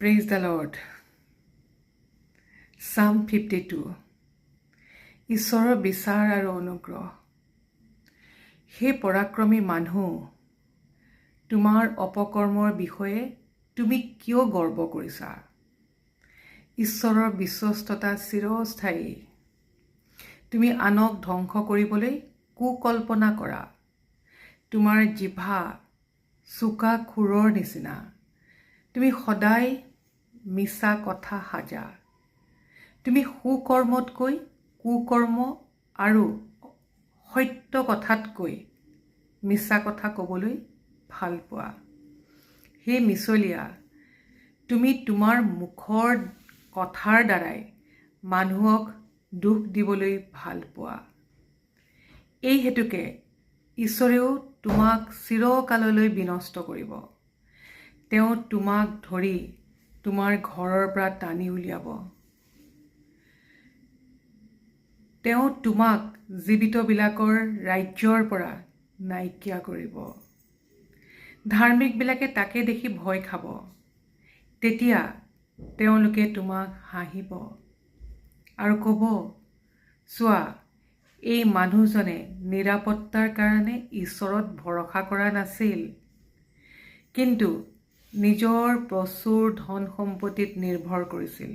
Praise the Lord. Psalm 52. ঈশ্বৰৰ বিচাৰ আৰু অনুগ্ৰহ। হে পৰাক্ৰমী মানুহ, তোমাৰ অপকৰ্মৰ বিষয়ে তুমি কিয় গৰ্ব কৰিছা? ঈশ্বৰৰ বিশ্বস্ততা চিৰস্থায়ী। তুমি আনক ধ্বংস কৰিবলৈ কুকল্পনা কৰা। তোমাৰ জিভা চোকা খুৰৰ নিচিনা। তুমি সদায় মিছা কথা সাজা। তুমি সুকৰ্মতকৈ কুকৰ্ম আৰু সত্য কথাতকৈ মিছা কথা ক'বলৈ ভাল পোৱা। হে মিছলীয়া, তুমি তোমাৰ মুখৰ কথাৰ দ্বাৰাই মানুহক দুখ দিবলৈ ভাল পোৱা। এই হেতুকে ঈশ্বৰেও তোমাক চিৰকাললৈ বিনষ্ট কৰিব। তেওঁ তোমাক ধৰি তোমাৰ ঘৰৰ পৰা টানি উলিয়াব। তেওঁ তোমাক জীৱিতবিলাকৰ ৰাজ্যৰ পৰা নাইকিয়া কৰিব। ধাৰ্মিকবিলাকে তাকে দেখি ভয় খাব। তেতিয়া তেওঁলোকে তোমাক হাঁহিব আৰু ক'ব, চোৱা, এই মানুহজনে নিৰাপত্তাৰ কাৰণে ঈশ্বৰত ভৰসা কৰা নাছিল, কিন্তু নিজৰ প্ৰচুৰ ধন সম্পত্তিত নিৰ্ভৰ কৰিছিল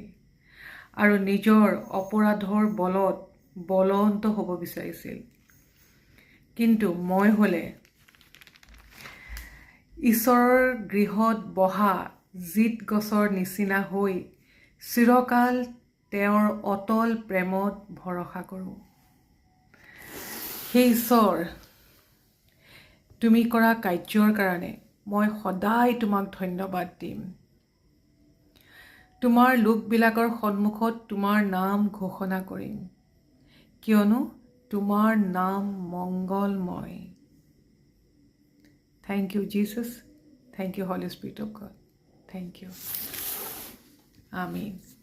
আৰু নিজৰ অপৰাধৰ বলত বলৱন্ত হ'ব বিচাৰিছিল। কিন্তু মই হ'লে ঈশ্বৰৰ গৃহত বহা জিত গছৰ নিচিনা হৈ চিৰকাল তেওঁৰ অটল প্ৰেমত ভৰসা কৰোঁ। হে ঈশ্বৰ, তুমি কৰা কাৰ্যৰ কাৰণে মই সদায় তোমাক ধন্যবাদ দিম। তোমাৰ লোকবিলাকৰ সন্মুখত তোমাৰ নাম ঘোষণা কৰিম, কিয়নো তোমাৰ নাম মংগলময়। Thank you, Jesus. Thank you, Holy Spirit of God. Thank you. Amen.